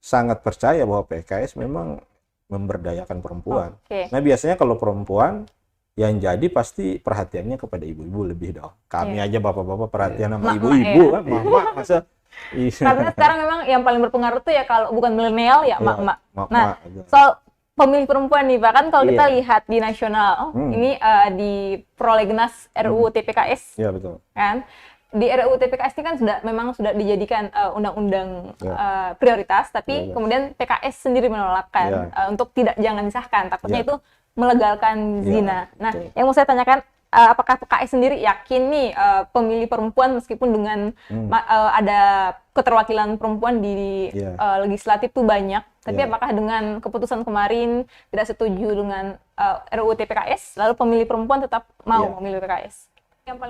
sangat percaya bahwa PKS memang memberdayakan perempuan. Nah, biasanya kalau perempuan yang jadi pasti perhatiannya kepada ibu-ibu lebih dong. Kami aja bapak-bapak perhatian sama ibu-ibu kan, mama masa. Karena sekarang memang yang paling berpengaruh tuh ya kalau bukan milenial ya mak-mak. Nah, soal pemilih perempuan nih, bahkan kalau kita lihat di nasional, ini di prolegnas RUU TPKS, betul. Kan di RUU TPKS ini kan memang sudah dijadikan undang-undang prioritas, tapi kemudian PKS sendiri menolakkan untuk jangan disahkan, takutnya itu melegalkan zina. Nah, yang mau saya tanyakan, apakah PKS sendiri yakin nih pemilih perempuan meskipun dengan ada keterwakilan perempuan di legislatif tuh banyak, tapi apakah dengan keputusan kemarin tidak setuju dengan RUU TPKS, lalu pemilih perempuan tetap mau memilih PKS?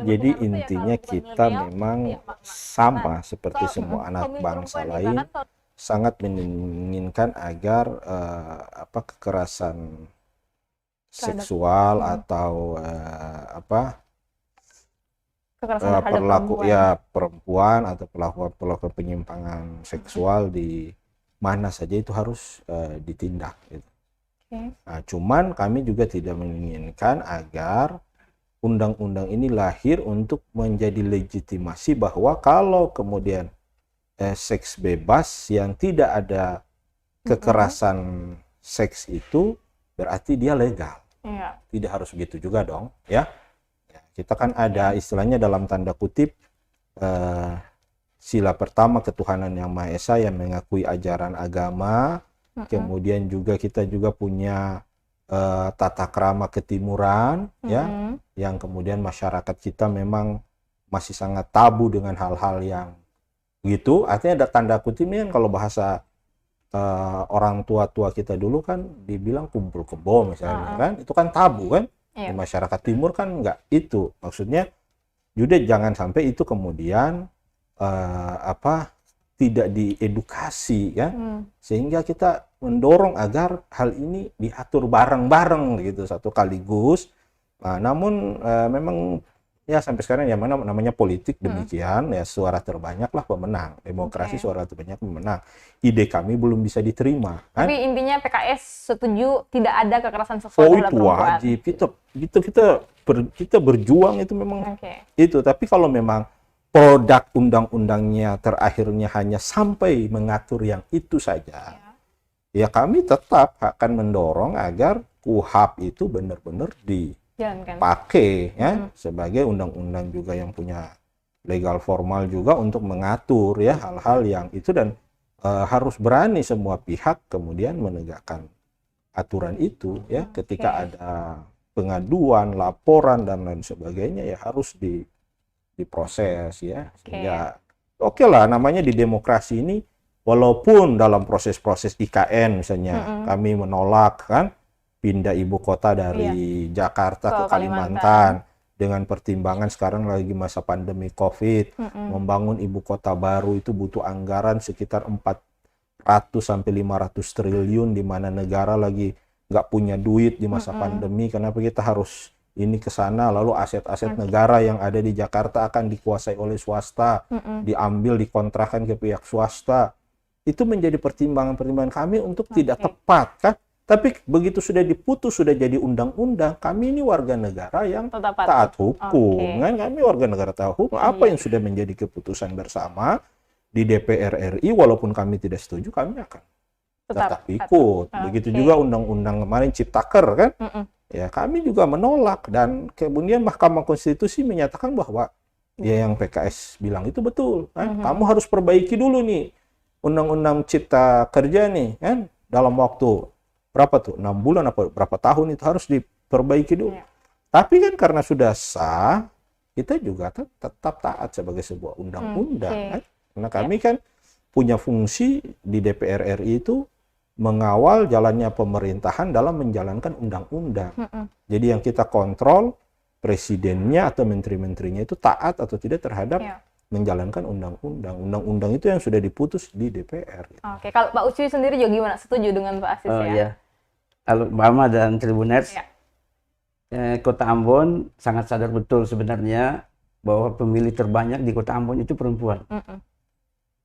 Jadi intinya kita memang sama seperti semua anak bangsa lain, sangat menginginkan agar kekerasan seksual atau perempuan atau pelaku penyimpangan seksual di mana saja itu harus ditindak. Gitu. Nah, cuman kami juga tidak menginginkan agar undang-undang ini lahir untuk menjadi legitimasi bahwa kalau kemudian seks bebas yang tidak ada kekerasan seks itu berarti dia legal. Tidak harus begitu juga dong, ya. Kita kan ada istilahnya dalam tanda kutip sila pertama ketuhanan yang Maha Esa yang mengakui ajaran agama. Kemudian juga kita juga punya tata krama ketimuran, ya, yang kemudian masyarakat kita memang masih sangat tabu dengan hal-hal yang gitu. Artinya ada tanda kutip kan, kalau bahasa orang tua-tua kita dulu kan dibilang kumpul kebo misalnya, kan itu kan tabu kan. Di masyarakat timur kan enggak itu. Maksudnya juga jangan sampai itu kemudian tidak diedukasi ya, sehingga kita mendorong agar hal ini diatur bareng-bareng gitu satu kaligus. Namun memang ya sampai sekarang ya namanya politik demikian ya, suara terbanyak lah pemenang, demokrasi suara terbanyak pemenang. Ide kami belum bisa diterima. Kan? Tapi intinya PKS setuju tidak ada kekerasan seksual terhadap perempuan. Wajib kita berjuang itu memang itu. Tapi kalau memang produk undang-undangnya terakhirnya hanya sampai mengatur yang itu saja, ya kami tetap akan mendorong agar KUHP itu benar-benar dipakai ya sebagai undang-undang juga yang punya legal formal juga untuk mengatur ya hal-hal yang itu, dan harus berani semua pihak kemudian menegakkan aturan itu ya. Ketika ada pengaduan, laporan dan lain sebagainya ya harus diproses ya, sehingga oke lah, namanya di demokrasi ini walaupun dalam proses-proses IKN misalnya kami menolak kan pindah ibu kota dari Jakarta ke Kalimantan dengan pertimbangan sekarang lagi masa pandemi COVID, membangun ibu kota baru itu butuh anggaran sekitar 400 sampai 500 triliun, di mana negara lagi nggak punya duit di masa pandemi. Kenapa kita harus ini ke sana, lalu aset-aset negara yang ada di Jakarta akan dikuasai oleh swasta, diambil, dikontrakan ke pihak swasta. Itu menjadi pertimbangan-pertimbangan kami untuk tidak tepat kan. Tapi begitu sudah diputus, sudah jadi undang-undang, kami ini warga negara yang taat hukum. Kan? Kami warga negara taat hukum. Apa yang sudah menjadi keputusan bersama di DPR RI, walaupun kami tidak setuju, kami akan tetap ikut. Begitu juga undang-undang kemarin Ciptaker kan. Ya, kami juga menolak, dan kemudian Mahkamah Konstitusi menyatakan bahwa ya yang PKS bilang itu betul. Kan? Kamu harus perbaiki dulu nih Undang-Undang Cipta Kerja nih kan, dalam waktu berapa tuh, 6 bulan apa berapa tahun itu harus diperbaiki dulu. Tapi kan karena sudah sah, kita juga tetap taat sebagai sebuah undang-undang. Kan? Karena kami kan punya fungsi di DPR RI itu mengawal jalannya pemerintahan dalam menjalankan undang-undang. Jadi yang kita kontrol presidennya atau menteri-menterinya itu taat atau tidak terhadap menjalankan undang-undang. Undang-undang itu yang sudah diputus di DPR. Oke, kalau Pak Ucuy sendiri juga gimana? Setuju dengan Pak Asis ya? Iya. Kalau Mama dan Tribuners, Kota Ambon sangat sadar betul sebenarnya bahwa pemilih terbanyak di Kota Ambon itu perempuan.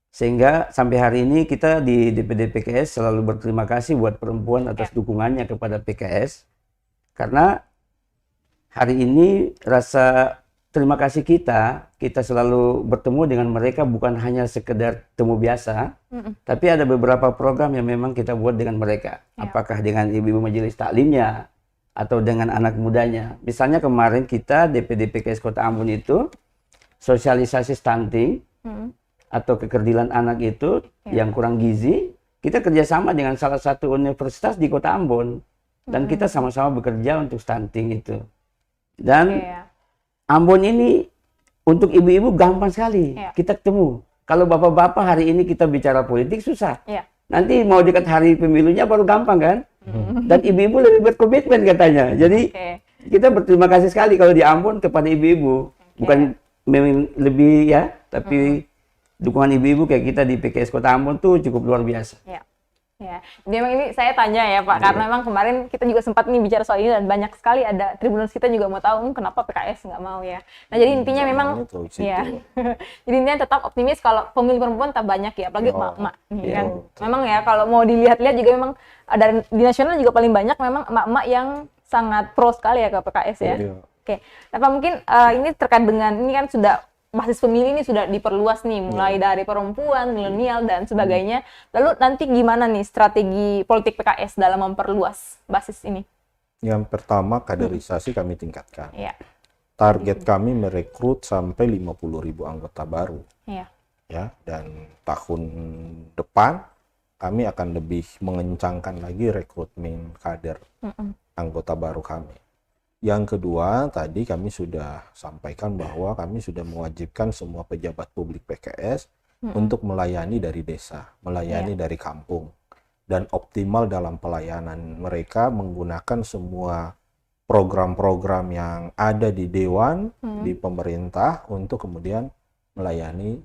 Sehingga sampai hari ini kita di DPD PKS selalu berterima kasih buat perempuan atas dukungannya kepada PKS. Karena hari ini rasa terima kasih kita selalu bertemu dengan mereka bukan hanya sekedar temu biasa, tapi ada beberapa program yang memang kita buat dengan mereka. Apakah dengan ibu-ibu majelis taklimnya atau dengan anak mudanya. Misalnya kemarin kita DPD PKS Kota Ambon itu sosialisasi stunting atau kekerdilan anak itu yang kurang gizi, kita kerjasama dengan salah satu universitas di Kota Ambon, dan kita sama-sama bekerja untuk stunting itu. Dan Ambon ini untuk ibu-ibu gampang sekali kita ketemu. Kalau bapak-bapak hari ini kita bicara politik susah. Nanti mau dekat hari pemilunya baru gampang kan? Dan ibu-ibu lebih berkomitmen katanya. Jadi kita berterima kasih sekali kalau di Ambon kepada ibu-ibu. Bukan memang lebih ya, tapi dukungan ibu-ibu kayak kita di PKS Kota Ambon tuh cukup luar biasa. Ya, jadi memang ini saya tanya ya Pak, karena memang kemarin kita juga sempat nih bicara soal ini dan banyak sekali ada Tribuners kita juga mau tahu kenapa PKS nggak mau ya. Nah jadi intinya memang ya, jadi intinya tetap optimis kalau pemilih perempuan tetap banyak ya, apalagi emak-emak kan. Memang ya kalau mau dilihat-lihat juga memang ada di nasional juga paling banyak memang emak-emak yang sangat pro sekali ya ke PKS ya. Oke, apa mungkin ini terkait dengan ini kan sudah basis pemilih ini sudah diperluas nih, mulai dari perempuan, milenial, dan sebagainya. Lalu nanti gimana nih strategi politik PKS dalam memperluas basis ini? Yang pertama, kaderisasi kami tingkatkan. Target kami merekrut sampai 50.000 anggota baru. Ya, dan tahun depan kami akan lebih mengencangkan lagi rekrutmen kader anggota baru kami. Yang kedua, tadi kami sudah sampaikan bahwa kami sudah mewajibkan semua pejabat publik PKS untuk melayani dari desa, melayani dari kampung, dan optimal dalam pelayanan mereka menggunakan semua program-program yang ada di Dewan, di pemerintah untuk kemudian melayani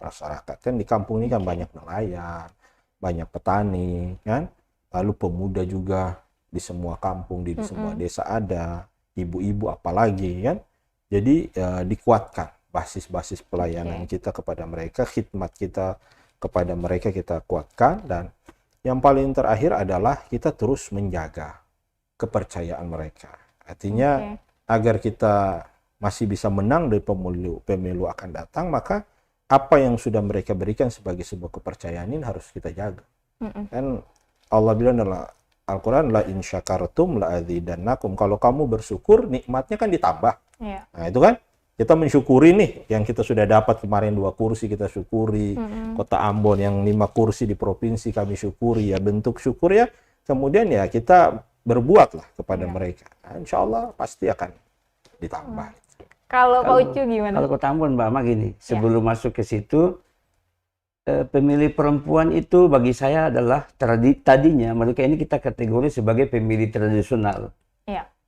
masyarakat. Kan di kampung ini kan banyak nelayan, banyak petani, kan, lalu pemuda juga. Di semua kampung, di semua desa ada, ibu-ibu apalagi kan. Jadi dikuatkan basis-basis pelayanan kita kepada mereka, khidmat kita kepada mereka kita kuatkan. Dan yang paling terakhir adalah kita terus menjaga kepercayaan mereka. Artinya agar kita masih bisa menang dari pemilu akan datang, maka apa yang sudah mereka berikan sebagai sebuah kepercayaan ini harus kita jaga. Kan Allah bilang adalah Al-Quran, la in syakartum la azidannakum. Kalau kamu bersyukur, nikmatnya kan ditambah. Nah itu kan, kita mensyukuri nih, yang kita sudah dapat kemarin 2 kursi kita syukuri, Kota Ambon yang 5 kursi di provinsi kami syukuri, ya bentuk syukur ya. Kemudian ya kita berbuatlah kepada mereka. Nah, insya Allah pasti akan ditambah. Kalau Pak Ucu gimana? Kalau Kota Ambon Mbak Ama gini, sebelum masuk ke situ, pemilih perempuan itu bagi saya adalah tadinya mereka ini kita kategori sebagai pemilih tradisional.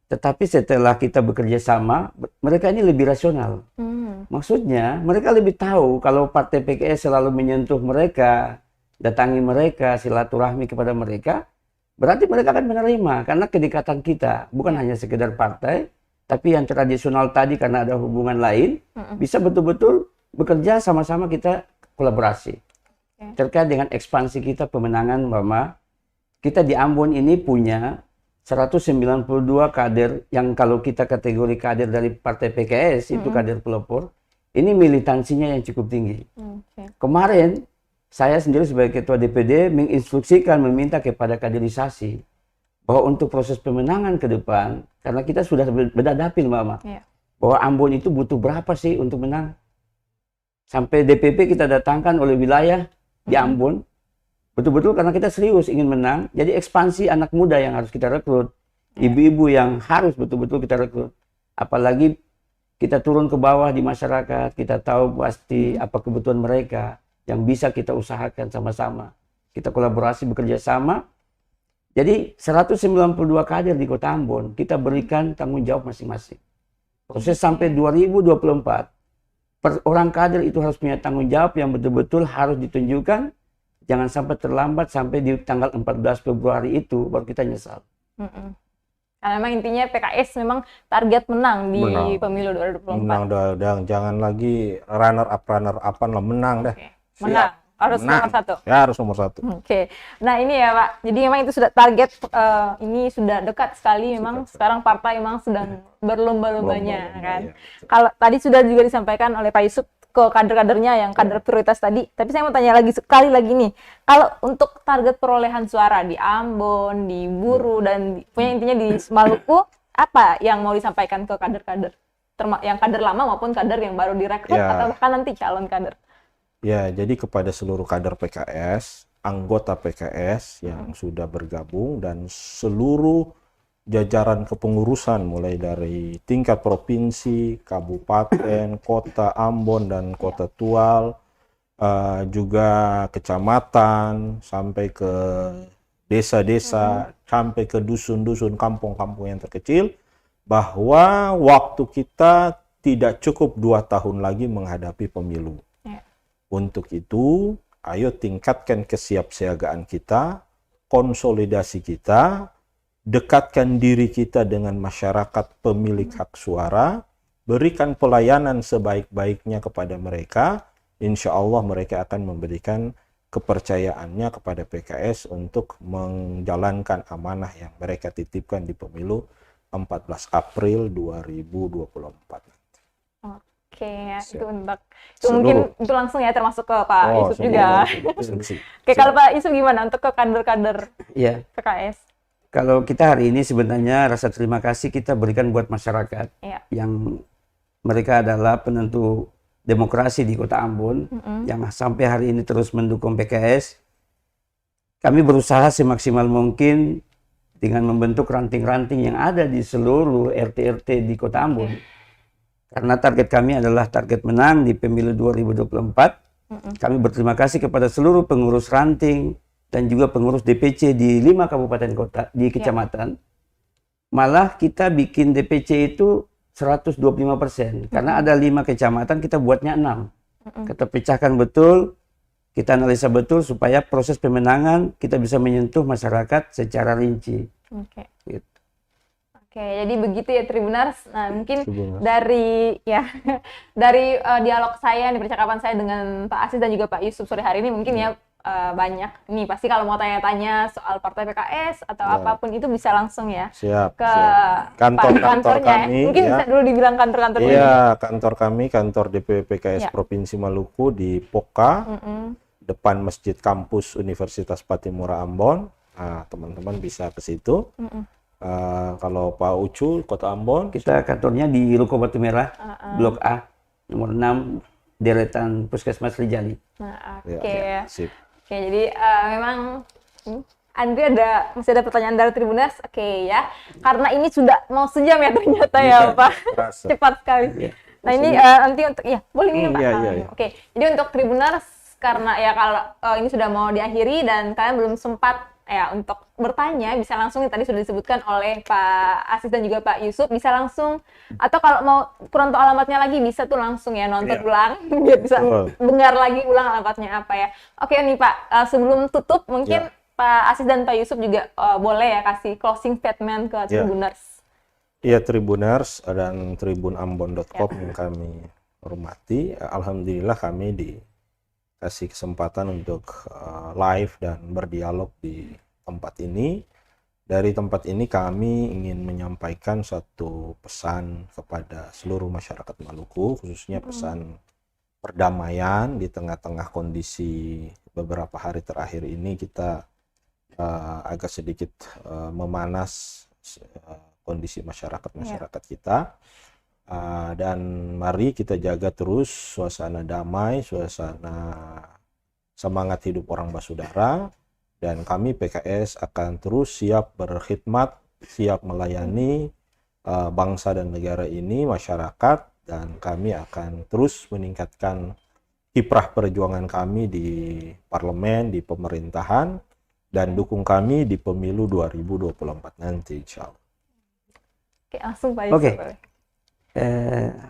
Tetapi setelah kita bekerja sama, mereka ini lebih rasional. Maksudnya mereka lebih tahu kalau partai PKS selalu menyentuh mereka, datangi mereka, silaturahmi kepada mereka, berarti mereka akan menerima karena kedekatan kita bukan hanya sekedar partai, tapi yang tradisional tadi karena ada hubungan lain bisa betul-betul bekerja sama-sama, kita kolaborasi. Terkait dengan ekspansi kita pemenangan, Mama, kita di Ambon ini punya 192 kader yang kalau kita kategori kader dari partai PKS itu kader pelopor, ini militansinya yang cukup tinggi. Kemarin saya sendiri sebagai ketua DPD menginstruksikan, meminta kepada kaderisasi bahwa untuk proses pemenangan ke depan, karena kita sudah berdadapil, Mama, bahwa Ambon itu butuh berapa sih untuk menang. Sampai DPP kita datangkan oleh wilayah di Ambon, betul-betul karena kita serius ingin menang. Jadi ekspansi anak muda yang harus kita rekrut, ibu-ibu yang harus betul-betul kita rekrut. Apalagi kita turun ke bawah di masyarakat, kita tahu pasti apa kebutuhan mereka yang bisa kita usahakan sama-sama. Kita kolaborasi, bekerja sama. Jadi 192 kader di Kota Ambon kita berikan tanggung jawab masing-masing. Proses sampai 2024. Orang kader itu harus punya tanggung jawab yang betul-betul harus ditunjukkan. Jangan sampai terlambat sampai di tanggal 14 Februari itu baru kita nyesal. Karena memang intinya PKS memang target menang di pemilu 2024. Menang, jangan lagi runner up lah, menang deh. Menang. Harus nomor 1. Ya, harus nomor 1. Nah ini ya Pak, jadi memang itu sudah target, ini sudah dekat sekali memang. Sekarang partai memang sedang berlomba-lombanya kan. Kalau tadi sudah juga disampaikan oleh Pak Yusuf ke kader-kadernya yang kader prioritas tadi. Tapi saya mau tanya lagi sekali lagi nih, kalau untuk target perolehan suara di Ambon, di Buru, dan punya intinya di Maluku, apa yang mau disampaikan ke kader-kader? Yang kader lama maupun kader yang baru direkrut atau bahkan nanti calon kader? Ya, jadi kepada seluruh kader PKS, anggota PKS yang sudah bergabung, dan seluruh jajaran kepengurusan mulai dari tingkat provinsi, kabupaten, kota Ambon dan kota Tual, juga kecamatan, sampai ke desa-desa, sampai ke dusun-dusun, kampung-kampung yang terkecil, bahwa waktu kita tidak cukup 2 tahun lagi menghadapi pemilu. Untuk itu, ayo tingkatkan kesiapsiagaan kita, konsolidasi kita, dekatkan diri kita dengan masyarakat pemilik hak suara, berikan pelayanan sebaik-baiknya kepada mereka. Insya Allah mereka akan memberikan kepercayaannya kepada PKS untuk menjalankan amanah yang mereka titipkan di pemilu 14 April 2024. Oke, ya, itu untuk itu mungkin itu langsung ya termasuk ke Pak Yusuf juga. Oke, kalau Pak Yusuf gimana untuk ke kader-kader PKS? Kalau kita hari ini sebenarnya rasa terima kasih kita berikan buat masyarakat yang mereka adalah penentu demokrasi di Kota Ambon yang sampai hari ini terus mendukung PKS. Kami berusaha semaksimal mungkin dengan membentuk ranting-ranting yang ada di seluruh RT-RT di Kota Ambon. Karena target kami adalah target menang di pemilu 2024. Kami berterima kasih kepada seluruh pengurus ranting dan juga pengurus DPC di 5 kabupaten kota di kecamatan. Malah kita bikin DPC itu 125%. Karena ada 5 kecamatan, kita buatnya 6. Kita pecahkan betul, kita analisa betul supaya proses pemenangan kita bisa menyentuh masyarakat secara rinci. Gitu. Oke, jadi begitu ya Tribuners. Nah, mungkin dari dari dialog saya, nih percakapan saya dengan Pak Asis dan juga Pak Yusuf sore hari ini mungkin ya banyak. Nih pasti kalau mau tanya-tanya soal partai PKS atau apapun itu bisa langsung ya ke kantor kami. Mungkin bisa dulu dibilang kantor-kantor ini. Iya, kantor kami, kantor DPW PKS Provinsi Maluku di Poka, depan Masjid Kampus Universitas Patimura Ambon. Nah, teman-teman bisa ke situ. Kalau Pak Ucu, Kota Ambon, kita kantornya di Ruko Batu Merah, Blok A, nomor 6, deretan Puskesmas Rijali. Oke, jadi memang Andre masih ada pertanyaan dari Tribuners. Oke ya, karena ini sudah mau sejam ya ternyata ya Pak, cepat sekali. Nah ini nanti untuk boleh minum Pak. Oke, jadi untuk Tribuners karena ya kalau ini sudah mau diakhiri dan kalian belum sempat untuk bertanya, bisa langsung tadi sudah disebutkan oleh Pak Asis dan juga Pak Yusuf, bisa langsung, atau kalau mau kurang tahu alamatnya lagi bisa tuh langsung ya nonton ulang biar bisa dengar lagi ulang alamatnya apa ya. Oke nih Pak, sebelum tutup mungkin Pak Asis dan Pak Yusuf juga boleh ya kasih closing statement ke Tribuners. Iya, Tribuners dan tribunambon.com yang kami hormati, alhamdulillah kami dikasih kesempatan untuk live dan berdialog di tempat ini. Dari tempat ini kami ingin menyampaikan satu pesan kepada seluruh masyarakat Maluku, khususnya pesan perdamaian di tengah-tengah kondisi beberapa hari terakhir ini kita agak sedikit memanas kondisi masyarakat kita. Dan mari kita jaga terus suasana damai, suasana semangat hidup orang basudara, dan kami PKS akan terus siap berkhidmat, siap melayani bangsa dan negara ini, masyarakat, dan kami akan terus meningkatkan kiprah perjuangan kami di parlemen, di pemerintahan, dan dukung kami di pemilu 2024 nanti, insya Allah. Oke, langsung Pak Yusuf.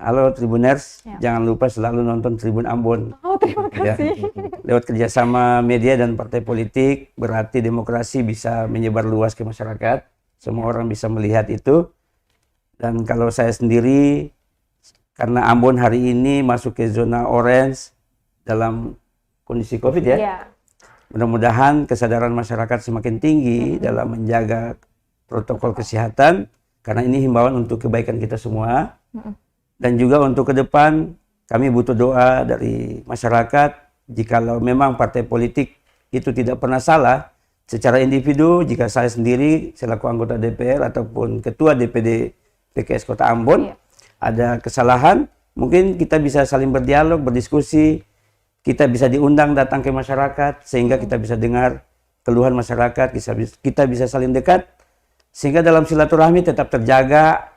Halo Tribuners, jangan lupa selalu nonton Tribun Ambon. Terima kasih. Lewat kerjasama media dan partai politik, berarti demokrasi bisa menyebar luas ke masyarakat. Semua orang bisa melihat itu. Dan kalau saya sendiri, karena Ambon hari ini masuk ke zona orange dalam kondisi COVID ya. Mudah-mudahan kesadaran masyarakat semakin tinggi dalam menjaga protokol kesehatan. Karena ini himbauan untuk kebaikan kita semua. Dan juga untuk ke depan kami butuh doa dari masyarakat. Jikalau memang partai politik itu tidak pernah salah secara individu, jika saya sendiri selaku anggota DPR ataupun ketua DPD PKS Kota Ambon ada kesalahan, mungkin kita bisa saling berdialog, berdiskusi, kita bisa diundang datang ke masyarakat sehingga kita bisa dengar keluhan masyarakat, kita bisa saling dekat sehingga dalam silaturahmi tetap terjaga.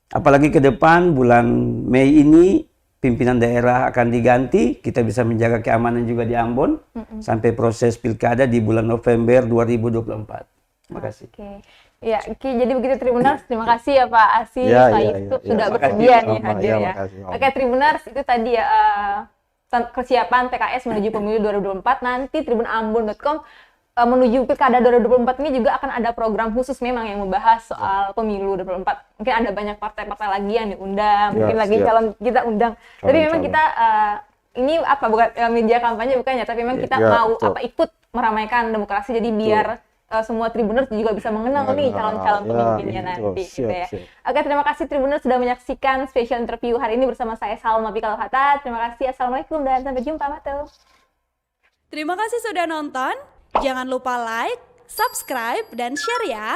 Apalagi ke depan bulan Mei ini pimpinan daerah akan diganti, kita bisa menjaga keamanan juga di Ambon sampai proses pilkada di bulan November 2024. Terima kasih. Ya, jadi begitu Tribuners. Terima kasih ya Pak Asis, Pak Yusuf sudah bersedia nih hadir ya. Oke Tribuners, itu tadi ya kesiapan TKS menuju pemilu 2024, nanti tribunambon.com menuju Pilkada 2024 ini juga akan ada program khusus memang yang membahas soal pemilu 2024. Mungkin ada banyak partai-partai lagi yang diundang, mungkin lagi calon kita undang. Tapi memang kita ini bukan media kampanye bukannya, tapi memang kita mau ikut meramaikan demokrasi, jadi biar semua Tribuners juga bisa mengenal nih calon-calon pemimpinnya nanti. Gitu ya. Oke, terima kasih Tribuners sudah menyaksikan special interview hari ini bersama saya Salma Bikalohata. Terima kasih, assalamualaikum dan sampai jumpa, Mato. Terima kasih sudah nonton. Jangan lupa like, subscribe, dan share ya.